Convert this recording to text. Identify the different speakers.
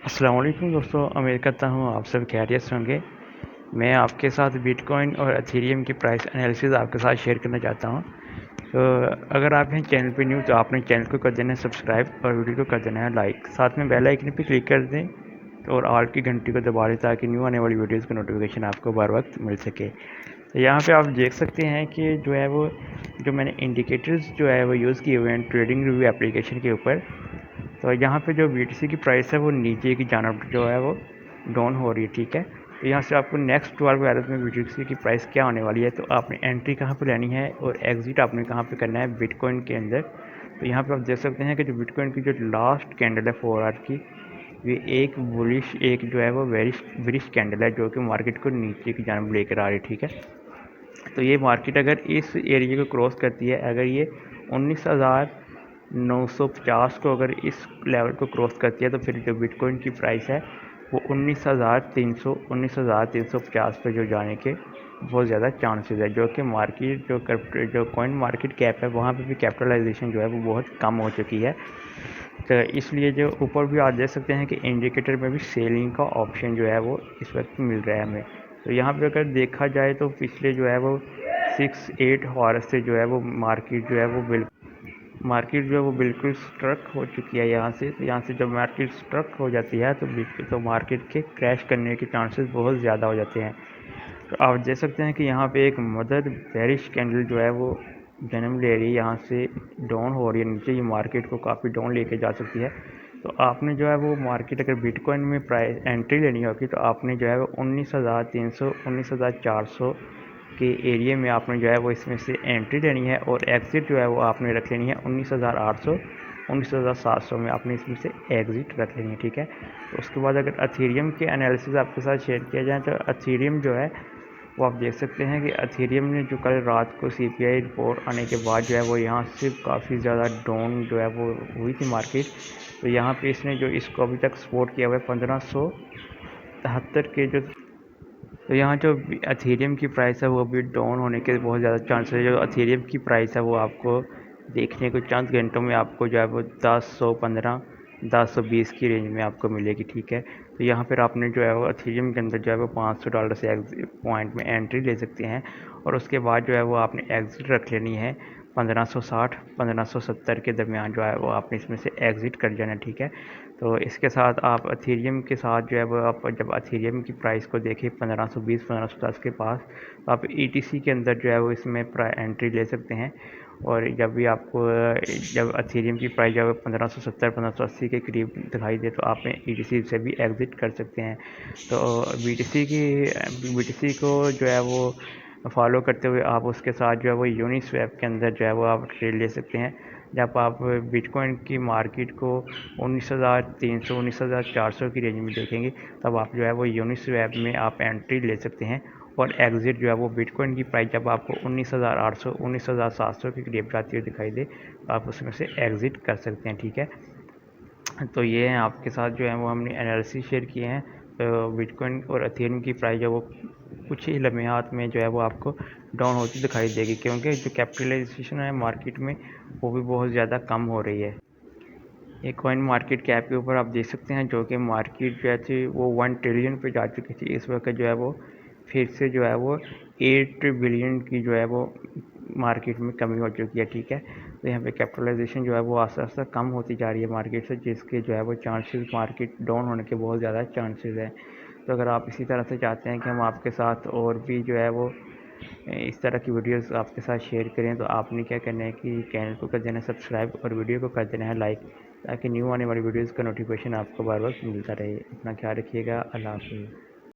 Speaker 1: अस्सलाम वालेकुम दोस्तों, उम्मीद करता हूँ आप सब खैरियत से होंगे। मैं आपके साथ बिटकॉइन और एथेरियम की प्राइस एनालिसिस आपके साथ शेयर करना चाहता हूँ। तो अगर आप हैं चैनल पे न्यू तो आपने चैनल को कर देना है सब्सक्राइब और वीडियो को कर देना है लाइक। साथ में बेल आइकन पे क्लिक कर दें और ऑल की घंटी को दबा दें ताकि न्यू आने वाली वीडियोज़ का नोटिफिकेशन आपको बर वक्त मिल सके। तो यहाँ पे आप देख सकते हैं कि जो है वो जो मैंने इंडिकेटर्स जो है वो यूज़ किए हुए हैं ट्रेडिंग रिव्यू एप्लीकेशन के ऊपर। तो यहाँ पे जो BTC की प्राइस है वो नीचे की जानब जो है वो डाउन हो रही है, ठीक है। तो यहाँ से आपको नेक्स्ट 12 आवर्स में BTC की प्राइस क्या होने वाली है, तो आपने एंट्री कहाँ पे लेनी है और एग्ज़िट आपने कहाँ पे करना है बिटकॉइन के अंदर। तो यहाँ पे आप देख सकते हैं कि जो बिटकॉइन की जो लास्ट कैंडल है 4 आवर की, ये एक बुलिश एक जो है वो बेरिश कैंडल है जो कि मार्केट को नीचे की जानब लेकर आ रही है, ठीक है। तो ये मार्केट अगर इस एरिया को क्रॉस करती है, अगर ये 19,950 को अगर इस लेवल को क्रॉस करती है तो फिर जो बिटकॉइन की प्राइस है वो 19,350 पे जो जाने के बहुत ज़्यादा चांसेस है, जो कि मार्केट जो कॉइन मार्केट कैप है वहाँ पे भी कैपिटलाइजेशन जो है वो बहुत कम हो चुकी है। तो इसलिए जो ऊपर भी आप देख सकते हैं कि इंडिकेटर में भी सेलिंग का ऑप्शन जो है वो इस वक्त मिल रहा है हमें। तो यहाँ पे अगर देखा जाए तो पिछले जो है वो 6-8 हॉर्स से जो है वो मार्केट जो है वो बिल्कुल स्ट्रक हो चुकी है यहाँ से। तो यहाँ से जब मार्केट स्ट्रक हो जाती है तो मार्केट के क्रैश करने के चांसेस बहुत ज़्यादा हो जाते हैं। तो आप देख सकते हैं कि यहाँ पे एक मदर बेरिश कैंडल जो है वो जन्म ले रही है, यहाँ से डाउन हो रही है नीचे, ये मार्केट को काफ़ी डाउन लेके जा सकती है। तो आपने जो है वो मार्केट अगर बिटकॉइन में प्राइस एंट्री लेनी होगी तो आपने जो है वो 19,300 19,400 के एरिया में आपने जो है वो इसमें से एंट्री लेनी है और एग्ज़िट जो है वो आपने रख लेनी है 19,800 19,700 में आपने इसमें से एग्ज़िट रख लेनी है, ठीक है। तो उसके बाद अगर एथेरियम के एनालिसिस आपके साथ शेयर किया जाए तो एथेरियम जो है वो आप देख सकते हैं कि एथेरियम ने जो कल रात को CPI रिपोर्ट आने के बाद जो है वो यहाँ से काफ़ी ज़्यादा डाउन जो है वो हुई थी मार्केट। तो यहाँ पे इसने जो इसको अभी तक सपोर्ट किया हुआ है 1573 के जो। तो यहाँ जो एथेरियम की प्राइस है वो अभी डाउन होने के बहुत ज़्यादा चांसेस है। जो एथेरियम की प्राइस है वो आपको देखने को चंद घंटों में आपको जो है वो 10-115 10-20 की रेंज में आपको मिलेगी, ठीक है। तो यहाँ पर आपने जो है वो एथेरियम के अंदर जो है वो $500 से पॉइंट में एंट्री ले सकते हैं और उसके बाद जो है वो आपने एग्ज़िट रख लेनी है 1560 1570 के दरमियान जो है वो आपने इसमें से एग्ज़िट कर जाना, ठीक है। तो इसके साथ आप एथेरियम के साथ जो है वो आप जब एथेरियम की प्राइस को देखें 1520 1550 के पास, तो आप ETC के अंदर जो है वो इसमें एंट्री ले सकते हैं। और जब भी आपको जब एथेरियम की प्राइस जब 1570 1580 के करीब दिखाई दे तो आप ETC से भी एग्ज़िट कर सकते हैं। तो BTC को जो है वो फॉलो करते हुए आप उसके साथ जो है वो यूनिस्वैप के अंदर जो है वो आप ट्रेड ले सकते हैं। जब आप बिटकॉइन की मार्केट को 19,300 19,400 की रेंज में देखेंगे तब आप जो है वो यूनिस्वैप में आप एंट्री ले सकते हैं और एग्ज़िट जो है वो बिटकॉइन की प्राइस जब आपको 19,800 19,700 के करीब जाती हुई दिखाई दे तो आप उसमें से एग्ज़िट कर सकते हैं, ठीक है। तो ये हैं आपके साथ जो है वो हमने एनालिसिस शेयर किए हैं। तो बिटकॉइन और एथेरियम की प्राइस जो वो कुछ ही लम्हात में जो है वो आपको डाउन होती दिखाई देगी, क्योंकि जो कैपिटलाइजेशन है मार्केट में वो भी बहुत ज़्यादा कम हो रही है। एक कॉइन मार्केट कैप के ऊपर आप देख सकते हैं जो कि मार्केट जो थी वो 1 ट्रिलियन पे जा चुकी थी। इस वक्त जो है वो फिर से जो है वो 8 बिलियन की जो है वो मार्केट में कमी हो चुकी है, ठीक है। तो यहाँ पे कैपिटलाइजेशन जो है वो आस्ते आस्ते कम होती जा रही है मार्केट से, जिसके जो है वो चांसेस मार्केट डाउन होने के बहुत ज़्यादा चांसेस हैं। तो अगर आप इसी तरह से चाहते हैं कि हम आपके साथ और भी जो है वो इस तरह की वीडियोस आपके साथ शेयर करें तो आपने क्या करना है कि चैनल को कर देना है सब्सक्राइब और वीडियो को कर देना है लाइक, ताकि न्यू आने वाली वीडियोस का नोटिफिकेशन आपको बार बार मिलता रहे। अपना ख्याल रखिएगा। अल्लाह हाफ़िज़।